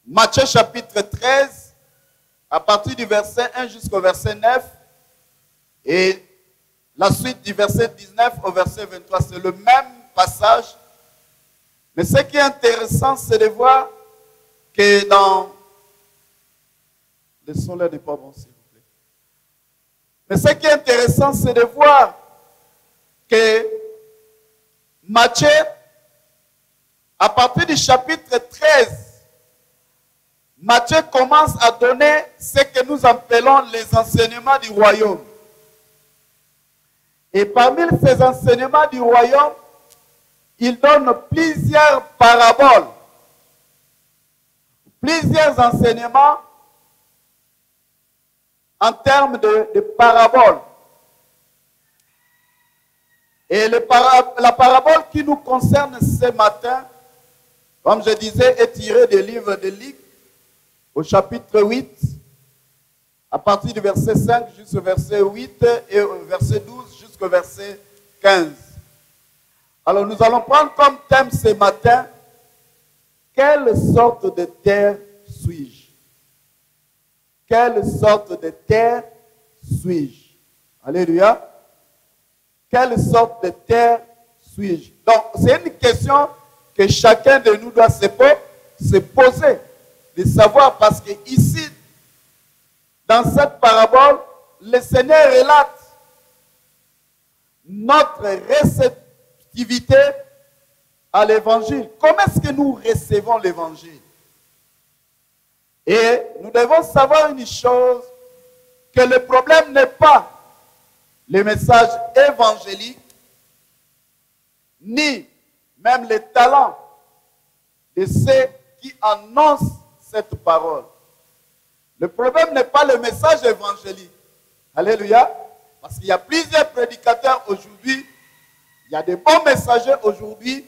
Matthieu chapitre 13, à partir du verset 1 jusqu'au verset 9, et la suite du verset 19 au verset 23. C'est le même passage. Mais ce qui est intéressant, c'est de voir que dans... Le son là n'est pas bon, s'il vous plaît. Mais ce qui est intéressant, c'est de voir que Matthieu, à partir du chapitre 13, Matthieu commence à donner ce que nous appelons les enseignements du royaume. Et parmi ces enseignements du royaume, il donne plusieurs paraboles, plusieurs enseignements en termes de paraboles. Et la parabole qui nous concerne ce matin, comme je disais, est tirée du livre de Luc, au chapitre 8, à partir du verset 5 jusqu'au verset 8 et au verset 12 jusqu'au verset 15. Alors nous allons prendre comme thème ce matin, quelle sorte de terre suis-je? Quelle sorte de terre suis-je? Alléluia. Quelle sorte de terre suis-je? Donc c'est une question que chacun de nous doit se poser, de savoir, parce que ici, dans cette parabole, le Seigneur relate notre réceptivité à l'évangile. Comment est-ce que nous recevons l'évangile? Et nous devons savoir une chose, que le problème n'est pas le message évangélique, ni même les talents de ceux qui annoncent cette parole. Le problème n'est pas le message évangélique. Alléluia. Parce qu'il y a plusieurs prédicateurs aujourd'hui. Il y a des bons messagers aujourd'hui.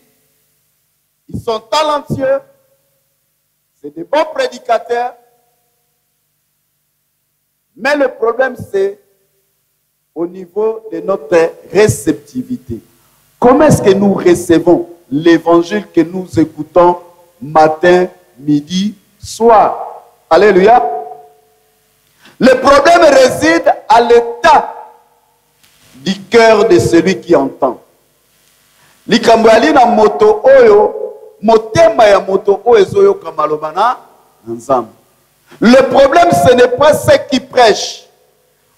Ils sont talentueux. C'est des bons prédicateurs. Mais le problème, c'est au niveau de notre réceptivité. Comment est-ce que nous recevons l'évangile que nous écoutons matin, midi, soir? Alléluia. Le problème réside à l'état du cœur de celui qui entend. Likambo ali na moto oyo, motema ya moto oyo ezoyo kamaloba na nzambe. Le problème, ce n'est pas ceux qui prêchent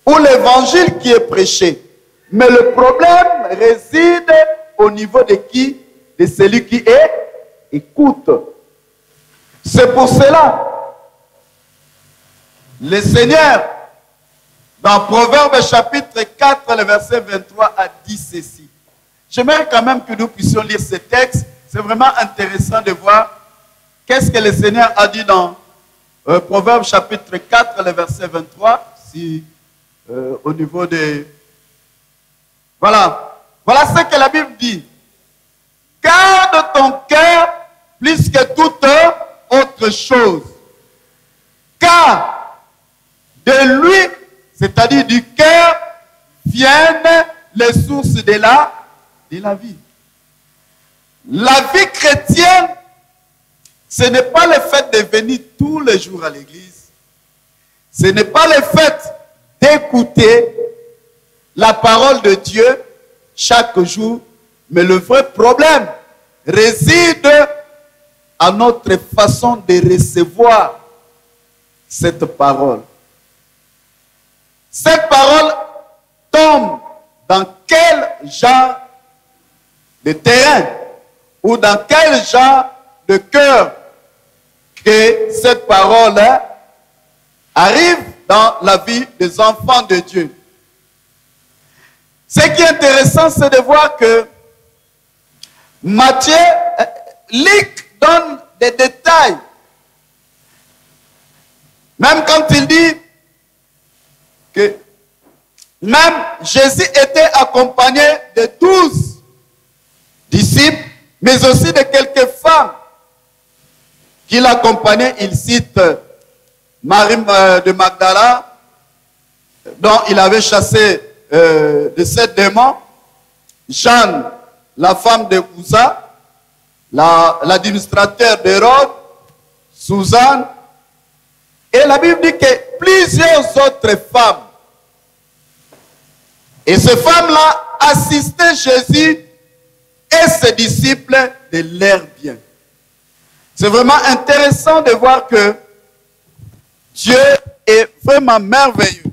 ou l'évangile qui est prêché. Mais le problème réside au niveau de qui? De celui qui écoute. C'est pour cela, le Seigneur, dans Proverbe chapitre 4, le verset 23, a dit ceci. J'aimerais quand même que nous puissions lire ce texte. C'est vraiment intéressant de voir qu'est-ce que le Seigneur a dit dans Proverbe chapitre 4, le verset 23. Si, au niveau de... Voilà. Voilà ce que la Bible dit. Garde ton cœur plus que toute autre chose. Car de lui, c'est-à-dire du cœur, viennent les sources de la vie. La vie chrétienne, ce n'est pas le fait de venir tous les jours à l'église. Ce n'est pas le fait d'écouter la parole de Dieu chaque jour. Mais le vrai problème réside à notre façon de recevoir cette parole. Cette parole tombe dans quel genre de terrain ou dans quel genre de cœur que cette parole arrive dans la vie des enfants de Dieu. Ce qui est intéressant, c'est de voir que Matthieu, Luc donne des détails. Même quand il dit que même Jésus était accompagné de 12 disciples, mais aussi de quelques femmes qui l'accompagnaient. Il cite Marie de Magdala, dont il avait chassé de 7 démons, Jeanne, la femme de Ouza, l'administrateur d'Hérode, Suzanne. Et la Bible dit que plusieurs autres femmes. Et ces femmes-là assistaient Jésus et ses disciples de leur bien. C'est vraiment intéressant de voir que Dieu est vraiment merveilleux.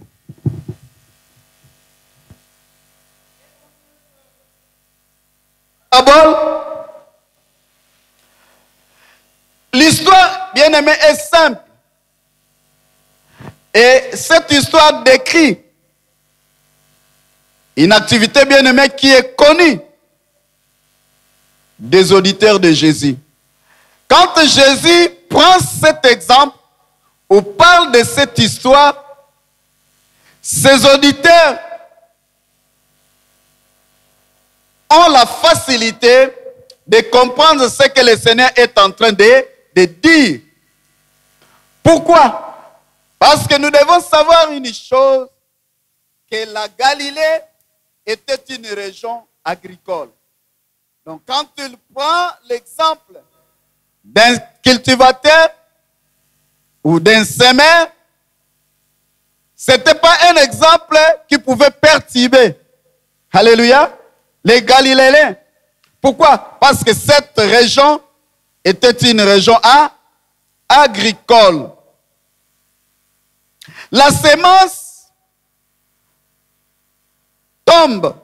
L'histoire, bien aimé, est simple. Et cette histoire décrit une activité, bien aimée, qui est connue des auditeurs de Jésus. Quand Jésus prend cet exemple ou parle de cette histoire, ses auditeurs ont la facilité de comprendre ce que le Seigneur est en train de dire. Pourquoi? Parce que nous devons savoir une chose, que la Galilée était une région agricole. Donc quand il prend l'exemple d'un cultivateur ou d'un semeur, ce n'était pas un exemple qui pouvait perturber. Alléluia. Les Galiléens. Pourquoi? Parce que cette région était une région agricole. La semence tombe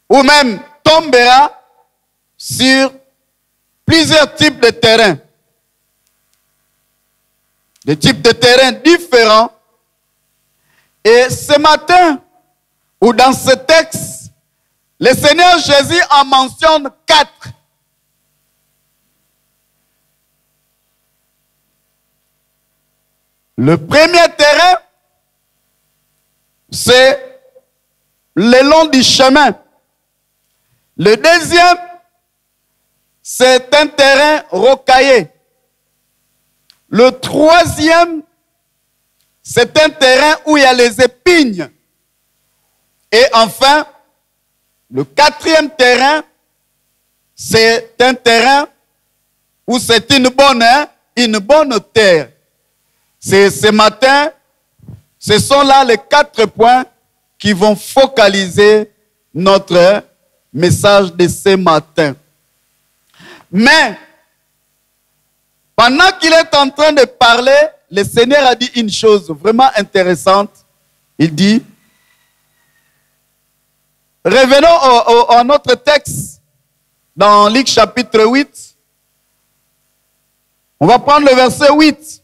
ou même tombera sur plusieurs types de terrains. Des types de terrains différents. Et ce matin, ou dans ce texte, le Seigneur Jésus en mentionne 4. Le premier terrain, c'est le long du chemin. Le deuxième, c'est un terrain rocaillé. Le troisième, c'est un terrain où il y a les épines. Et enfin, le quatrième terrain, c'est un terrain où c'est une bonne terre. C'est ce matin, ce sont là les 4 points qui vont focaliser notre message de ce matin. Mais, pendant qu'il est en train de parler, le Seigneur a dit une chose vraiment intéressante. Il dit, revenons à notre texte dans Luc chapitre 8. On va prendre le verset 8.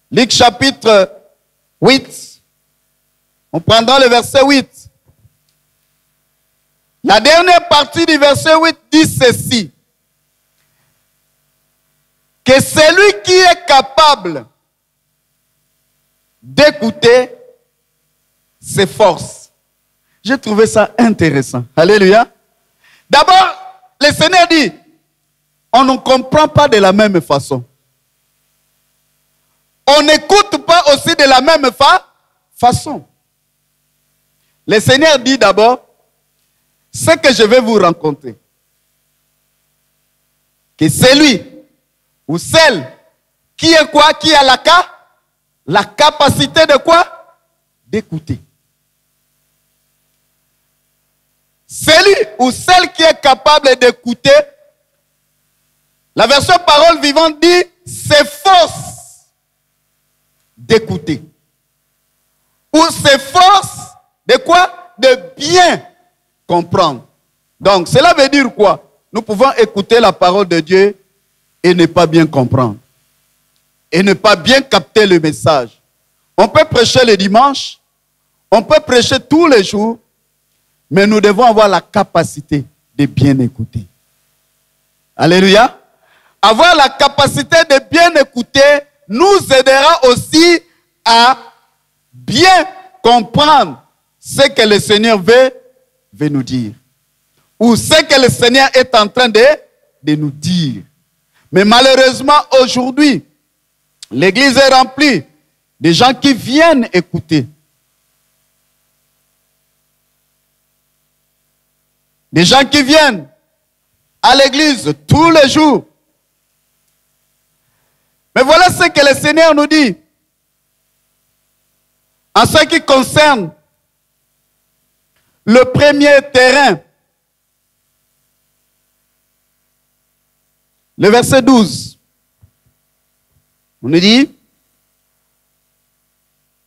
Luc chapitre 8. On prendra le verset 8. La dernière partie du verset 8 dit ceci. Que celui qui est capable d'écouter s'efforce. J'ai trouvé ça intéressant. Alléluia. D'abord, le Seigneur dit, on ne comprend pas de la même façon. On n'écoute pas aussi de la même façon. Le Seigneur dit d'abord, ce que je vais vous rencontrer, que celui ou celle qui est quoi? Qui a la capacité de quoi? D'écouter. Celui ou celle qui est capable d'écouter, la version parole vivante dit, s'efforce d'écouter. Ou s'efforce de quoi? De bien comprendre. Donc, cela veut dire quoi? Nous pouvons écouter la parole de Dieu et ne pas bien comprendre. Et ne pas bien capter le message. On peut prêcher le dimanche, on peut prêcher tous les jours, mais nous devons avoir la capacité de bien écouter. Alléluia. Avoir la capacité de bien écouter nous aidera aussi à bien comprendre ce que le Seigneur veut nous dire. Ou ce que le Seigneur est en train de nous dire. Mais malheureusement, aujourd'hui, l'église est remplie de gens qui viennent écouter. Des gens qui viennent à l'église tous les jours. Mais voilà ce que le Seigneur nous dit. En ce qui concerne le premier terrain, le verset 12, on nous dit,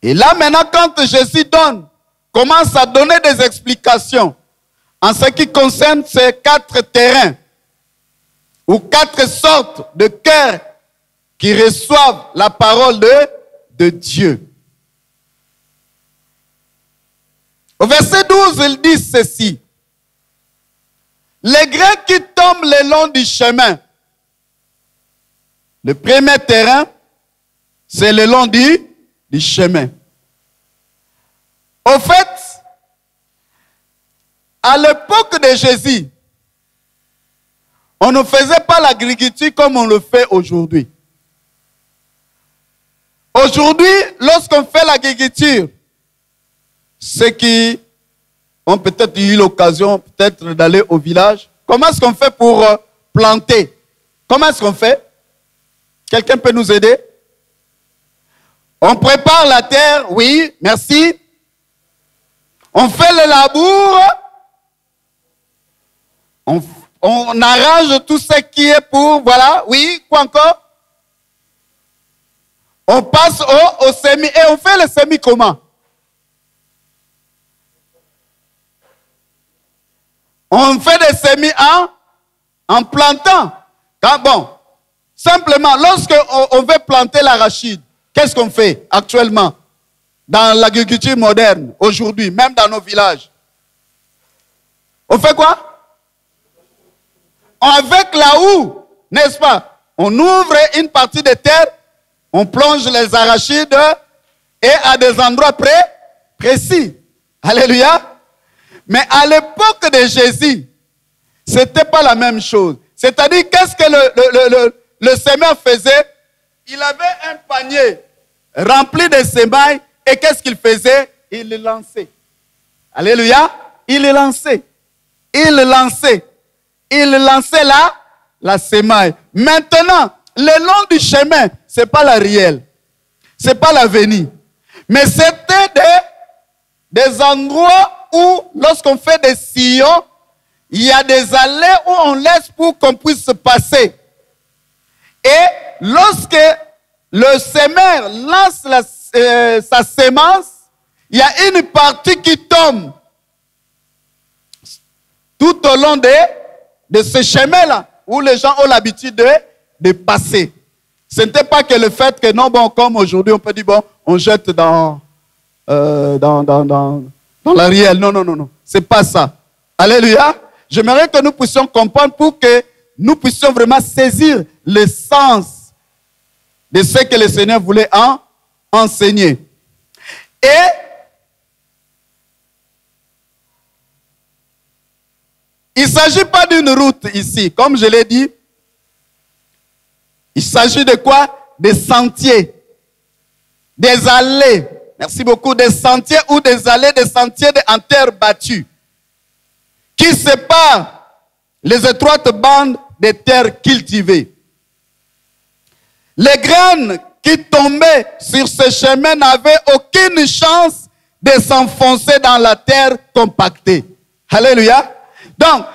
et là maintenant quand Jésus commence à donner des explications en ce qui concerne ces 4 terrains, ou 4 sortes de cœurs qui reçoivent la parole de Dieu. Au verset 12, il dit ceci. Les grains qui tombent le long du chemin. Le premier terrain, c'est le long du chemin. Au fait, à l'époque de Jésus, on ne faisait pas l'agriculture comme on le fait aujourd'hui. Aujourd'hui, lorsqu'on fait l'agriculture, ceux qui ont peut-être eu l'occasion peut-être d'aller au village, comment est-ce qu'on fait pour planter? Comment est-ce qu'on fait? Quelqu'un peut nous aider? On prépare la terre, oui, merci. On fait le labour. On arrange tout ce qui est pour, voilà, oui, quoi encore? On passe au semis. Et on fait le semis comment? On fait des semis en plantant. Bon, simplement, lorsque on veut planter l'arachide, qu'est-ce qu'on fait actuellement dans l'agriculture moderne, aujourd'hui, même dans nos villages? On fait quoi? Avec la houe, n'est-ce pas? On ouvre une partie de terre, on plonge les arachides et à des endroits précis. Alléluia. Mais à l'époque de Jésus, ce n'était pas la même chose. C'est-à-dire, qu'est-ce que le semeur faisait? Il avait un panier rempli de semailles et qu'est-ce qu'il faisait? Il le lançait. Alléluia. Il le lançait. Il le lançait. Il lançait la semaille. Maintenant, le long du chemin, ce n'est pas la rielle. Ce n'est pas l'avenir. Mais c'était des endroits où, lorsqu'on fait des sillons, il y a des allées où on laisse pour qu'on puisse se passer. Et lorsque le semeur lance sa semence, il y a une partie qui tombe tout au long de ce chemin-là, où les gens ont l'habitude de passer. Ce n'était pas que le fait que, non, bon, comme aujourd'hui, on peut dire, bon, on jette dans la rielle. Non, non, non, non. Ce n'est pas ça. Alléluia. J'aimerais que nous puissions comprendre pour que nous puissions vraiment saisir le sens de ce que le Seigneur voulait enseigner. Et il ne s'agit pas d'une route ici. Comme je l'ai dit, il s'agit de quoi? Des sentiers, des allées. Merci beaucoup. Des sentiers ou des allées, des sentiers en terre battue qui séparent les étroites bandes des terres cultivées. Les graines qui tombaient sur ce chemin n'avaient aucune chance de s'enfoncer dans la terre compactée. Alléluia. Donc,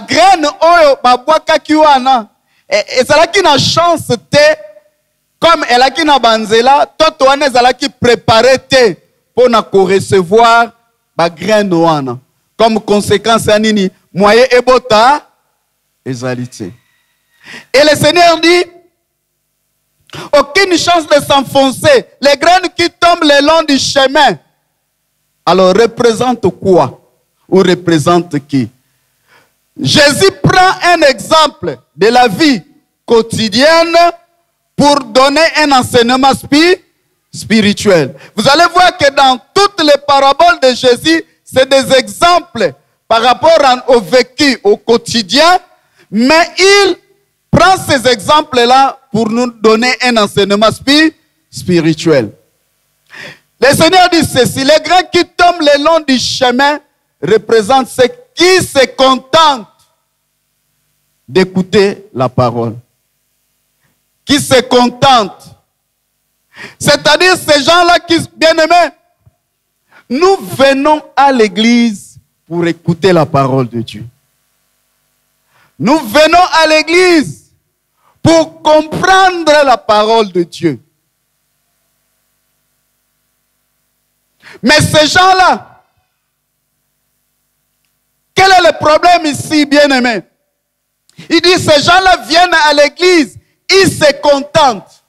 graine oyo babwaka kiwana ezalaki na chance te comme elaki na banzela toto wana ezalaki préparé te pour na ko recevoir ba graine wana. Comme conséquence ya nini moyen ebota ezali te. Et le Seigneur dit aucune chance de s'enfoncer. Les graines qui tombent le long du chemin. Alors représente quoi? Ou représente qui? Jésus prend un exemple de la vie quotidienne pour donner un enseignement spirituel. Vous allez voir que dans toutes les paraboles de Jésus, c'est des exemples par rapport au vécu, au quotidien, mais il prend ces exemples-là pour nous donner un enseignement spirituel. Le Seigneur dit ceci, les grains qui tombent le long du chemin représentent ceux qui se contentent d'écouter la parole. qui se contentent. C'est-à-dire ces gens-là qui, bien-aimés, nous venons à l'église pour écouter la parole de Dieu. Nous venons à l'église pour comprendre la parole de Dieu. Mais ces gens-là, quel est le problème ici, bien-aimés? Il dit, ces gens-là viennent à l'église, ils se contentent.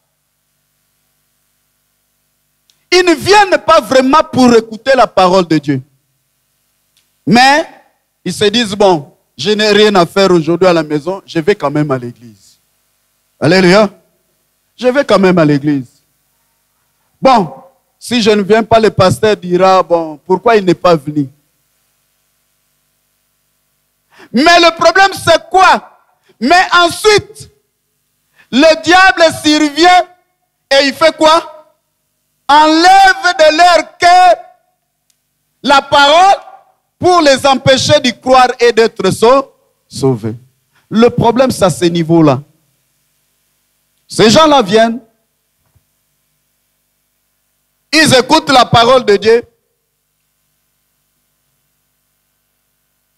Ils ne viennent pas vraiment pour écouter la parole de Dieu. Mais ils se disent, bon, je n'ai rien à faire aujourd'hui à la maison, je vais quand même à l'église. Alléluia. Je vais quand même à l'église. Bon, si je ne viens pas, le pasteur dira, bon, pourquoi il n'est pas venu? Mais le problème, c'est quoi? Mais ensuite, le diable survient et il fait quoi? Enlève de leur cœur la parole pour les empêcher d'y croire et d'être sauvés. Le problème, c'est à ce niveau-là. Ces gens-là viennent, ils écoutent la parole de Dieu.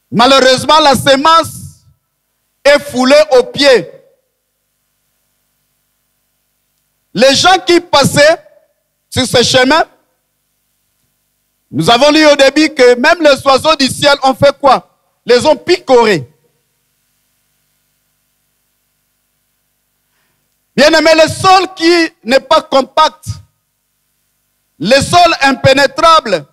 Malheureusement, la sémence est foulée aux pieds. Les gens qui passaient sur ce chemin, nous avons lu au début que même les oiseaux du ciel ont fait quoi? Les ont picorés. Bien-aimé, le sol qui n'est pas compact, le sol impénétrable,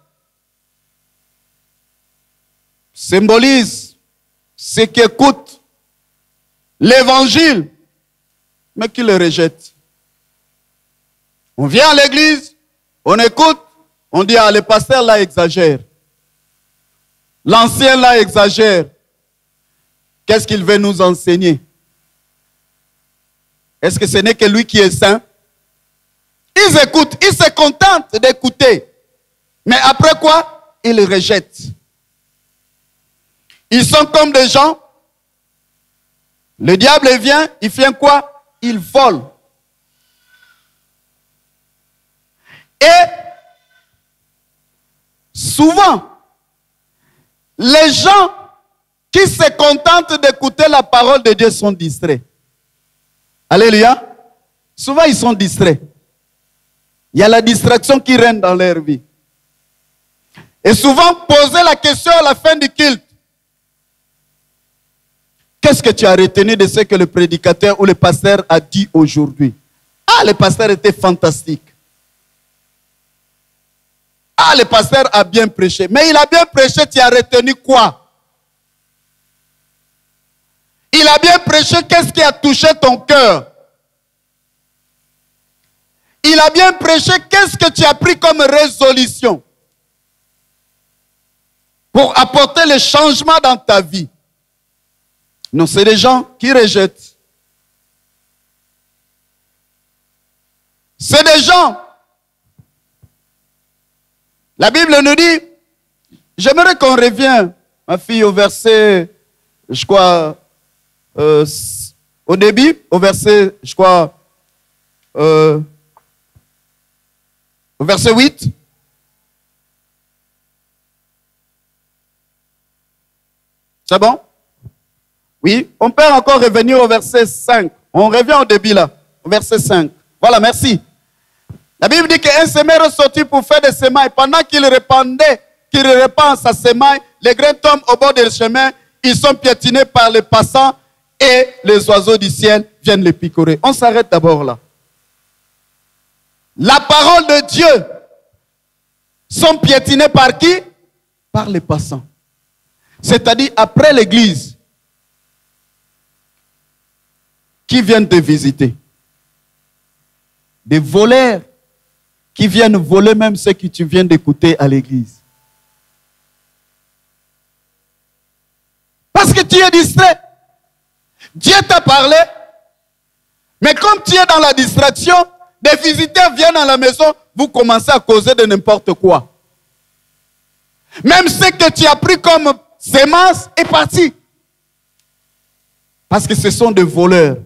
symbolise ceux qui écoutent l'évangile, mais qui le rejettent. On vient à l'église, on écoute, on dit, ah, le pasteur là exagère. L'ancien là exagère. Qu'est-ce qu'il veut nous enseigner? Est-ce que ce n'est que lui qui est saint? Ils écoutent, ils se contentent d'écouter. Mais après quoi? Ils rejettent. Ils sont comme des gens. Le diable vient, il fait quoi? Il vole. Et souvent, les gens qui se contentent d'écouter la parole de Dieu sont distraits. Alléluia. Souvent, ils sont distraits. Il y a la distraction qui règne dans leur vie. Et souvent, poser la question à la fin du culte. Qu'est-ce que tu as retenu de ce que le prédicateur ou le pasteur a dit aujourd'hui? Ah, le pasteur était fantastique. Ah, le pasteur a bien prêché. Mais il a bien prêché, tu as retenu quoi? Il a bien prêché, qu'est-ce qui a touché ton cœur? Il a bien prêché, qu'est-ce que tu as pris comme résolution pour apporter le changement dans ta vie? Non, c'est des gens qui rejettent. C'est des gens. La Bible nous dit, j'aimerais qu'on revienne, ma fille, au verset, je crois, au début, au verset, je crois, au verset 8. C'est bon? Oui, on peut encore revenir au verset 5. On revient au début là, au verset 5. Voilà, merci. La Bible dit qu'un semeur sortit pour faire des semailles. Pendant qu'il répandait, qu'il répand sa semaille, les grains tombent au bord du chemin. Ils sont piétinés par les passants et les oiseaux du ciel viennent les picorer. On s'arrête d'abord là. La parole de Dieu sont piétinés par qui? Par les passants. C'est-à-dire après l'église, qui viennent te visiter. Des voleurs qui viennent voler même ce que tu viens d'écouter à l'église. Parce que tu es distrait. Dieu t'a parlé, mais comme tu es dans la distraction, des visiteurs viennent à la maison, vous commencez à causer de n'importe quoi. Même ce que tu as pris comme sémence est parti. Parce que ce sont des voleurs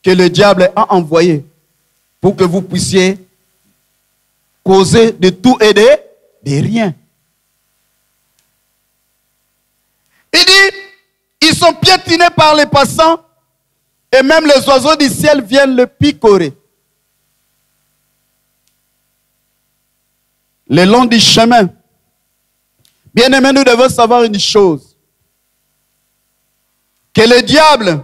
que le diable a envoyé pour que vous puissiez causer de tout et de rien. Il dit, ils sont piétinés par les passants et même les oiseaux du ciel viennent le picorer. Le long du chemin. Bien-aimés, nous devons savoir une chose. Que le diable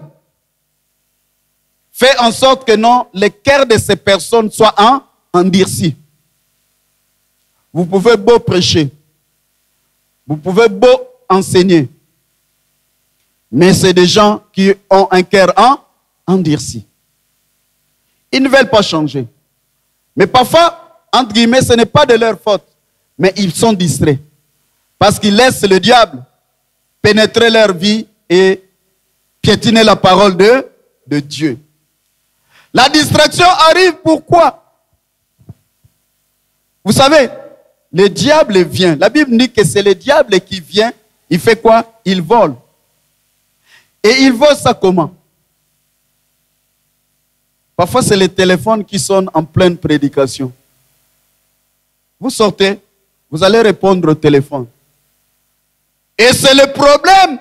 fait en sorte que non, le cœur de ces personnes soit endurci. Vous pouvez beau prêcher. Vous pouvez beau enseigner. Mais c'est des gens qui ont un cœur endurci. Ils ne veulent pas changer. Mais parfois, entre guillemets, ce n'est pas de leur faute. Mais ils sont distraits. Parce qu'ils laissent le diable pénétrer leur vie et piétiner la parole de Dieu. La distraction arrive pourquoi? Vous savez, le diable vient. La Bible dit que c'est le diable qui vient. Il fait quoi? Il vole. Et il vole ça comment? Parfois, c'est les téléphones qui sonnent en pleine prédication. Vous sortez, vous allez répondre au téléphone. Et c'est le problème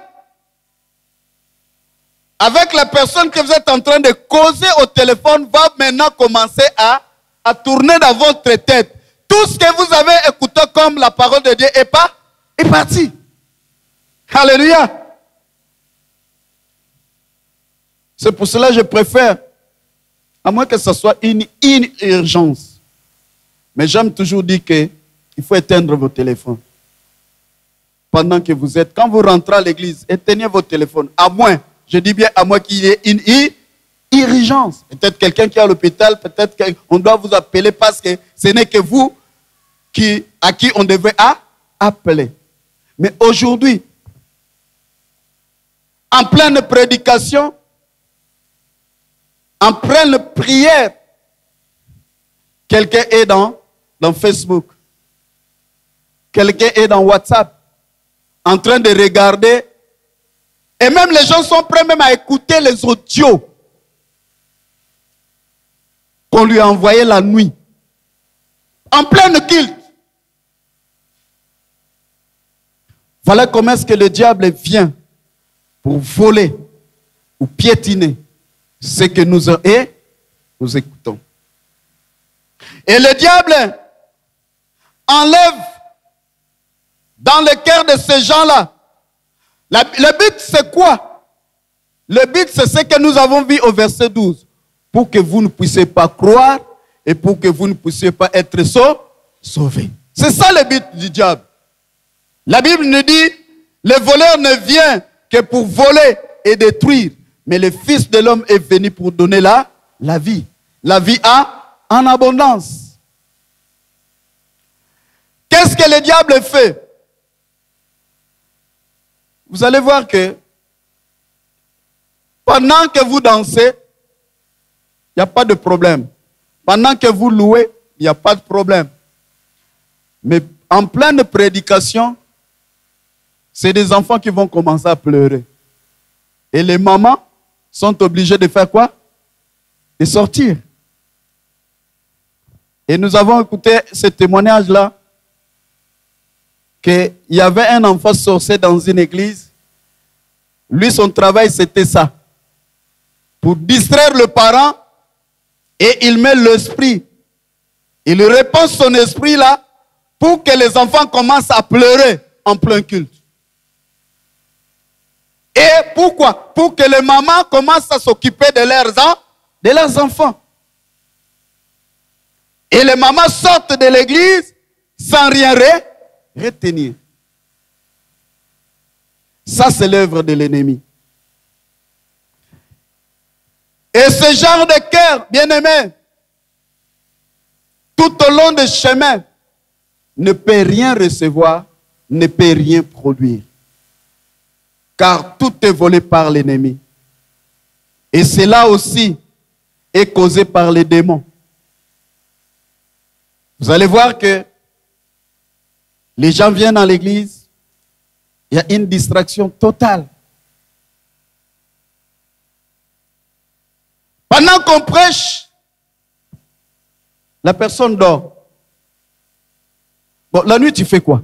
avec la personne que vous êtes en train de causer au téléphone va maintenant commencer à tourner dans votre tête. Tout ce que vous avez écouté comme la parole de Dieu est parti. Alléluia. C'est pour cela que je préfère, à moins que ce soit une urgence. Mais j'aime toujours dire qu'il faut éteindre vos téléphones. Pendant que vous êtes, quand vous rentrez à l'église, éteignez vos téléphones. À moins, je dis bien à moins qu'il y ait une urgence. Peut-être quelqu'un qui est à l'hôpital, peut-être qu'on doit vous appeler parce que ce n'est que vous à qui on devrait appeler. Mais aujourd'hui, en pleine prédication, en pleine prière, quelqu'un est dans Facebook, quelqu'un est dans WhatsApp, en train de regarder, et même les gens sont prêts même à écouter les audios qu'on lui a envoyés la nuit, en pleine culte. Voilà comment est-ce que le diable vient pour voler ou piétiner ce que nous écoutons. Et le diable enlève dans le cœur de ces gens-là. Le but, c'est quoi? Le but, c'est ce que nous avons vu au verset 12. Pour que vous ne puissiez pas croire et pour que vous ne puissiez pas être sauvés. C'est ça le but du diable. La Bible nous dit, le voleur ne vient que pour voler et détruire. Mais le Fils de l'homme est venu pour donner la vie. La vie en abondance. Qu'est-ce que le diable fait? Vous allez voir que pendant que vous dansez, il n'y a pas de problème. Pendant que vous louez, il n'y a pas de problème. Mais en pleine prédication, c'est des enfants qui vont commencer à pleurer. Et les mamans sont obligées de faire quoi? De sortir. Et nous avons écouté ce témoignage-là, qu'il y avait un enfant sorcier dans une église. Lui, son travail, c'était ça. Pour distraire le parent, et il met l'esprit. Il répand son esprit là, pour que les enfants commencent à pleurer en plein culte. Et pourquoi? Pour que les mamans commencent à s'occuper de leurs enfants. Et les mamans sortent de l'église sans rien retenir. Ça, c'est l'œuvre de l'ennemi. Et ce genre de cœur, bien-aimé, tout au long du chemin, ne peut rien recevoir, ne peut rien produire. Car tout est volé par l'ennemi. Et cela aussi est causé par les démons. Vous allez voir que les gens viennent dans l'église, il y a une distraction totale. Pendant qu'on prêche, la personne dort. Bon, la nuit, tu fais quoi?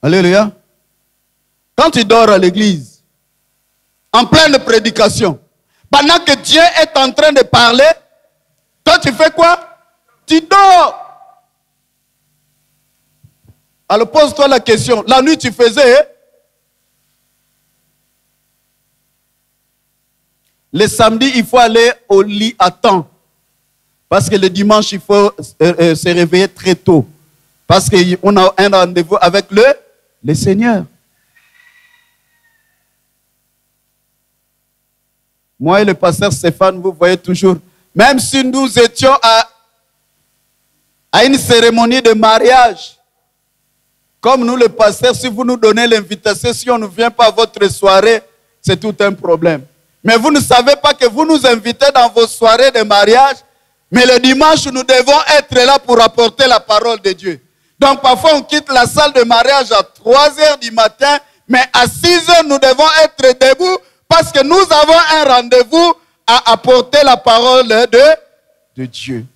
Alléluia. Quand tu dors à l'église, en pleine prédication, pendant que Dieu est en train de parler, toi, tu fais quoi? Tu dors. Alors pose-toi la question. La nuit, tu faisais? Le samedi, il faut aller au lit à temps. Parce que le dimanche, il faut se réveiller très tôt. Parce qu'on a un rendez-vous avec le Seigneur. Moi et le pasteur Stéphane, vous voyez toujours, même si nous étions à une cérémonie de mariage, comme nous le pasteur, si vous nous donnez l'invitation, si on ne vient pas à votre soirée, c'est tout un problème. Mais vous ne savez pas que vous nous invitez dans vos soirées de mariage, mais le dimanche, nous devons être là pour apporter la parole de Dieu. Donc parfois, on quitte la salle de mariage à 3 heures du matin, mais à 6 heures, nous devons être debout parce que nous avons un rendez-vous à apporter la parole de Dieu.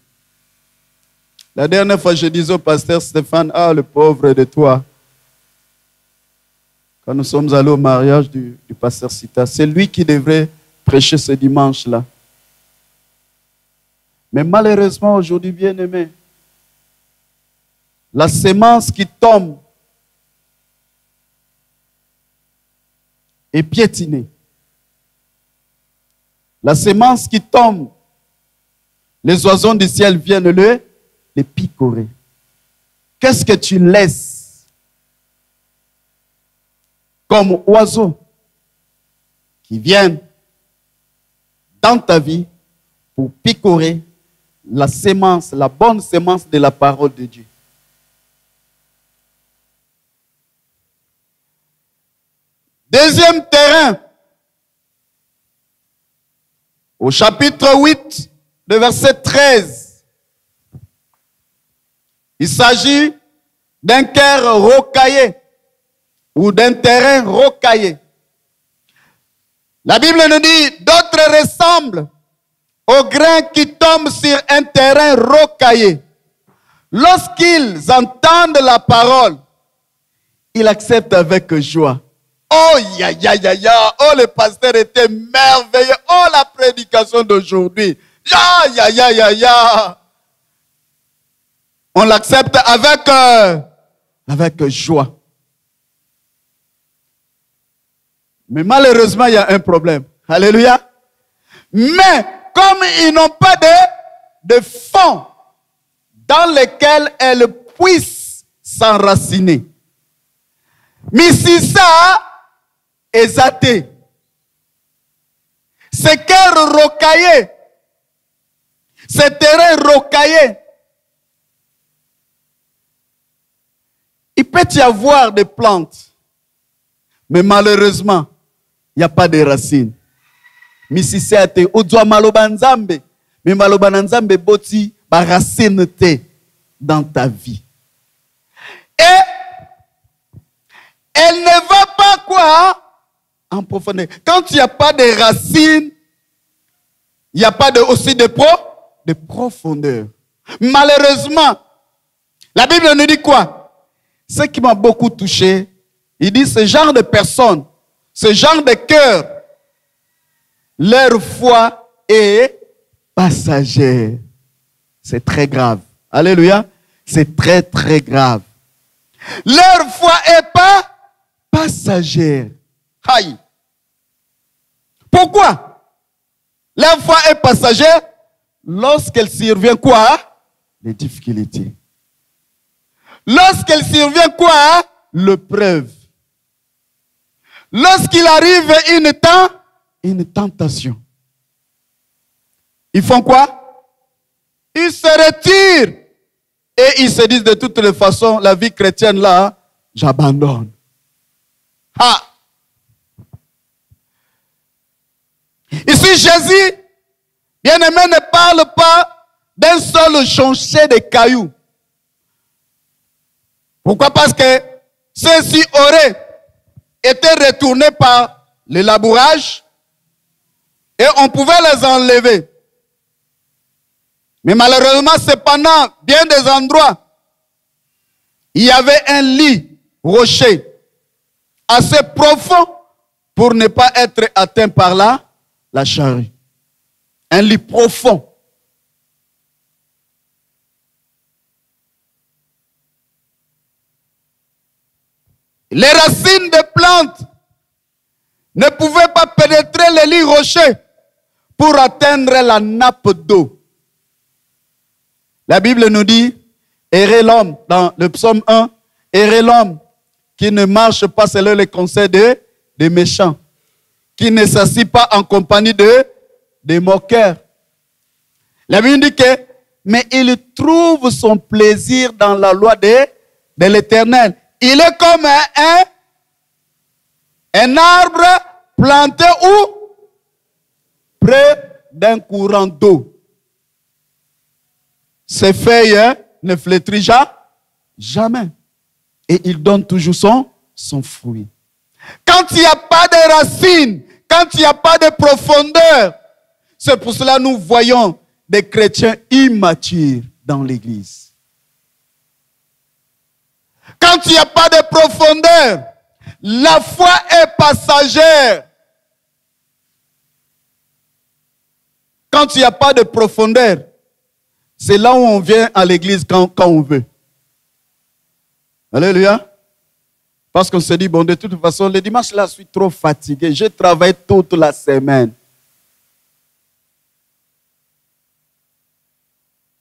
La dernière fois, je disais au pasteur Stéphane, ah, le pauvre de toi. Quand nous sommes allés au mariage du pasteur Sita, c'est lui qui devrait prêcher ce dimanche-là. Mais malheureusement, aujourd'hui, bien-aimés, la sémence qui tombe est piétinée. La sémence qui tombe, les oiseaux du ciel viennent les picorer. Qu'est-ce que tu laisses comme oiseaux qui viennent dans ta vie pour picorer la sémence, la bonne sémence de la parole de Dieu? Deuxième terrain, au chapitre 8, le verset 13. Il s'agit d'un cœur rocaillé ou d'un terrain rocaillé. La Bible nous dit, d'autres ressemblent aux grains qui tombent sur un terrain rocaillé. Lorsqu'ils entendent la parole, ils acceptent avec joie. Oh, ya, ya, ya, ya. Oh, le pasteur était merveilleux. Oh, la prédication d'aujourd'hui. Ya, ya, ya, ya, ya. On l'accepte avec joie. Mais malheureusement, il y a un problème. Alléluia. Mais, comme ils n'ont pas de fond dans lequel elles puissent s'enraciner. Mais si ça, exaté. Ce cœur rocaillé, ce terrain rocaillé, il peut y avoir des plantes, mais malheureusement, il n'y a pas de racines. Mais si c'est au doigt malobanzambe, mais malobanzambe boti ba racine dans ta vie. Et elle ne va pas quoi? En profondeur. Quand il n'y a pas de racines, il n'y a pas aussi de profondeur. Malheureusement, la Bible nous dit quoi? Ce qui m'a beaucoup touché, il dit ce genre de personnes, ce genre de cœur, leur foi est passagère. C'est très grave. Alléluia. C'est très, très grave. Leur foi est pas passagère. Aïe. Pourquoi? Leur foi est passagère lorsqu'elle survient quoi? Les difficultés. Lorsqu'elle survient quoi? L'épreuve. Lorsqu'il arrive une tentation. Ils font quoi? Ils se retirent. Et ils se disent de toutes les façons, la vie chrétienne là, j'abandonne. Ah! Ici, Jésus, bien-aimé, ne parle pas d'un seul jonché de cailloux. Pourquoi? Parce que ceux-ci auraient été retournés par le labourage et on pouvait les enlever. Mais malheureusement, cependant, bien des endroits, il y avait un lit rocher assez profond pour ne pas être atteint par la charrue. Un lit profond. Les racines des plantes ne pouvaient pas pénétrer les lits rochers pour atteindre la nappe d'eau. La Bible nous dit, errez l'homme, dans le psaume 1, errez l'homme qui ne marche pas selon les conseils des méchants, qui ne s'assit pas en compagnie des moqueurs. La Bible dit que, mais il trouve son plaisir dans la loi de l'Éternel. Il est comme un arbre planté où? Près d'un courant d'eau. Ses feuilles ne flétrissent jamais. Et il donne toujours son fruit. Quand il n'y a pas de racines, quand il n'y a pas de profondeur, c'est pour cela que nous voyons des chrétiens immatures dans l'église. Quand il n'y a pas de profondeur, la foi est passagère. Quand il n'y a pas de profondeur, c'est là où on vient à l'église quand on veut. Alléluia. Parce qu'on se dit, bon, de toute façon, le dimanche là, je suis trop fatigué. Je travaille toute la semaine.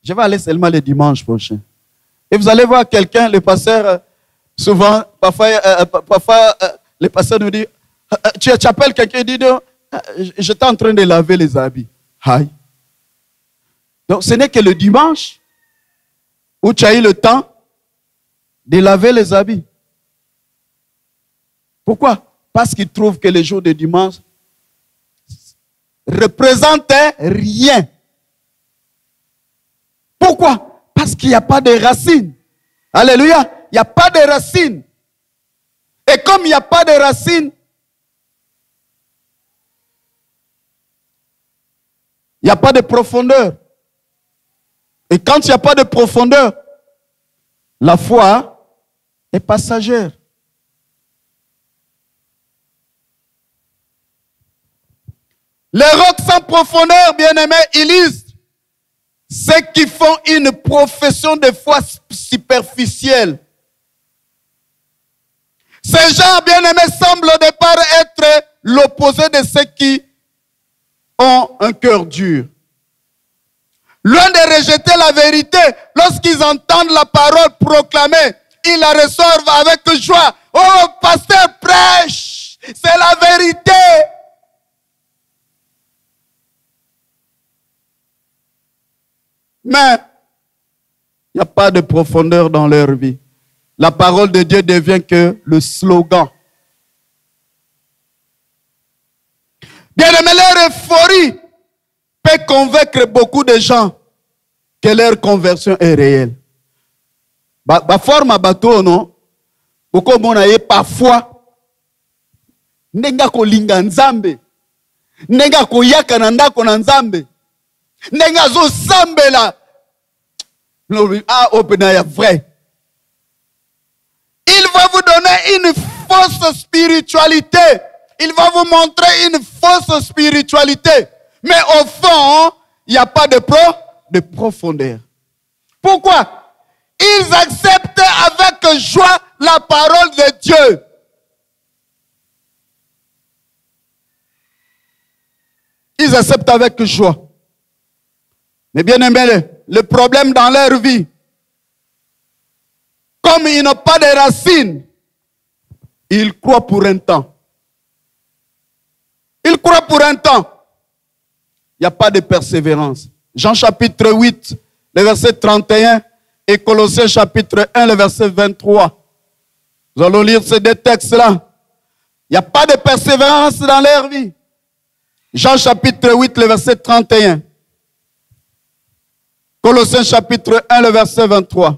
Je vais aller seulement le dimanche prochain. Et vous allez voir quelqu'un, le pasteur, souvent, parfois le pasteur nous dit, tu appelles quelqu'un et dit, j'étais en train de laver les habits. Aïe. Donc ce n'est que le dimanche où tu as eu le temps de laver les habits. Pourquoi? Parce qu'il trouve que le jour de dimanche représentait rien. Pourquoi? Parce qu'il n'y a pas de racines. Alléluia. Il n'y a pas de racines. Et comme il n'y a pas de racines, il n'y a pas de profondeur. Et quand il n'y a pas de profondeur, la foi est passagère. Les rocs sans profondeur, bien-aimés, illustrent ceux qui font une profession de foi superficielle. Ces gens, bien-aimés, semblent au départ être l'opposé de ceux qui ont un cœur dur. Loin de rejeter la vérité, lorsqu'ils entendent la parole proclamée, ils la reçoivent avec joie. Oh, pasteur prêche, c'est la vérité. Mais il n'y a pas de profondeur dans leur vie. La parole de Dieu devient que le slogan. Bien-aimé, leur euphorie peut convaincre beaucoup de gens que leur conversion est réelle. Forme bateau, non? Beaucoup de gens parfois nenga ko linga nzambe, nenga ko yaka na ndako na nzambe, nenga zo sambela. Ah, openaya vrai. Il va vous donner une fausse spiritualité. Il va vous montrer une fausse spiritualité. Mais au fond, il n'y a pas de profondeur. Pourquoi? Ils acceptent avec joie la parole de Dieu. Ils acceptent avec joie. Mais bien aimé, le problème dans leur vie, comme ils n'ont pas de racines, ils croient pour un temps. Ils croient pour un temps. Il n'y a pas de persévérance. Jean chapitre 8, le verset 31 et Colossiens chapitre 1, le verset 23. Nous allons lire ces deux textes-là. Il n'y a pas de persévérance dans leur vie. Jean chapitre 8, le verset 31. Colossiens chapitre 1, le verset 23.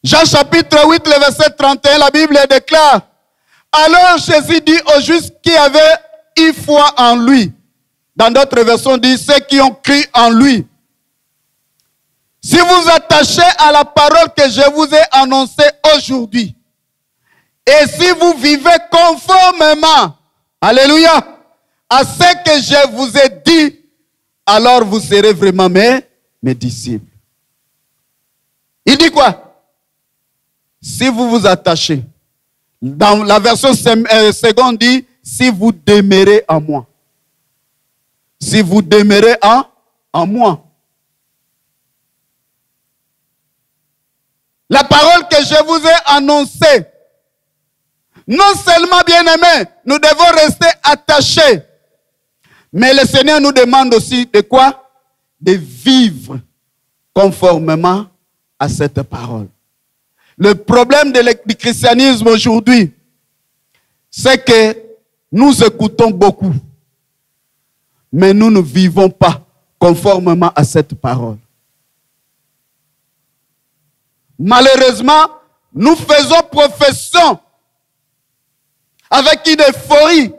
Jean chapitre 8, le verset 31, la Bible déclare: alors Jésus dit aux justes qui avaient eu foi en lui: Dans d'autres versions, dit ceux qui ont cru en lui. Si vous attachez à la parole que je vous ai annoncée aujourd'hui, et si vous vivez conformément, alléluia, à ce que je vous ai dit, alors vous serez vraiment mes disciples. Il dit quoi? Si vous vous attachez. Dans la version seconde dit, si vous demeurez en moi. Si vous demeurez en moi. La parole que je vous ai annoncée, non seulement, bien-aimés, nous devons rester attachés, mais le Seigneur nous demande aussi de quoi? De vivre conformément à cette parole. Le problème du christianisme aujourd'hui, c'est que nous écoutons beaucoup, mais nous ne vivons pas conformément à cette parole. Malheureusement, nous faisons profession avec une euphorie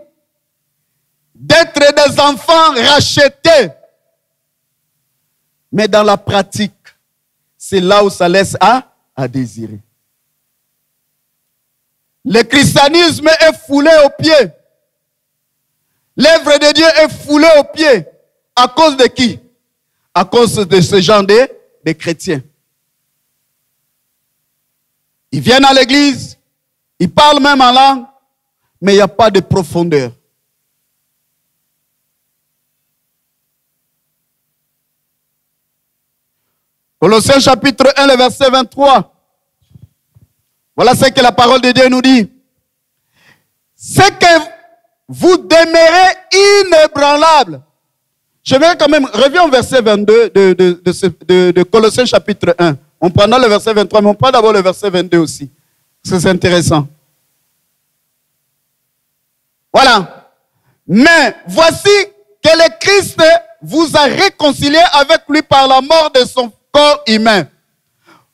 d'être des enfants rachetés. Mais dans la pratique, c'est là où ça laisse à désirer. Le christianisme est foulé aux pieds. L'œuvre de Dieu est foulée aux pieds. À cause de qui? À cause de ce genre de chrétiens. Ils viennent à l'église, ils parlent même en langue, mais il n'y a pas de profondeur. Colossiens chapitre 1, le verset 23. Voilà ce que la parole de Dieu nous dit. C'est que vous demeurez inébranlables. Je vais quand même, reviens au verset 22 de Colossiens chapitre 1. On prendra le verset 23, mais on prend d'abord le verset 22 aussi. C'est intéressant. Voilà. Mais voici que le Christ vous a réconcilié avec lui par la mort de son corps humain.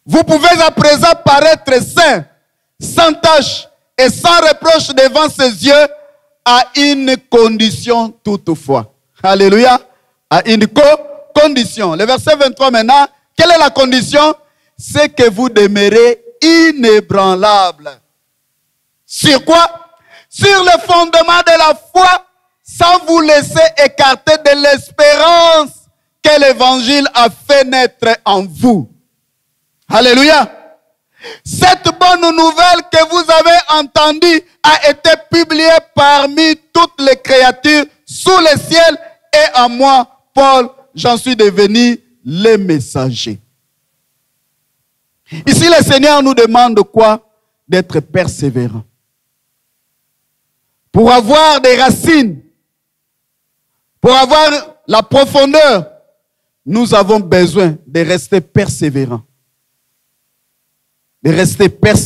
Vous pouvez à présent paraître saints, sans tache et sans reproche devant ses yeux à une condition toutefois. Alléluia. À une condition. Le verset 23 maintenant, quelle est la condition? C'est que vous demeurez inébranlables. Sur quoi? Sur le fondement de la foi, sans vous laisser écarter de l'espérance que l'évangile a fait naître en vous. Alléluia. Cette bonne nouvelle que vous avez entendue a été publiée parmi toutes les créatures sous le ciel, et à moi, Paul, j'en suis devenu le messager. Ici, le Seigneur nous demande quoi? D'être persévérant. Pour avoir des racines, pour avoir la profondeur, nous avons besoin de rester persévérants. De rester persévérants.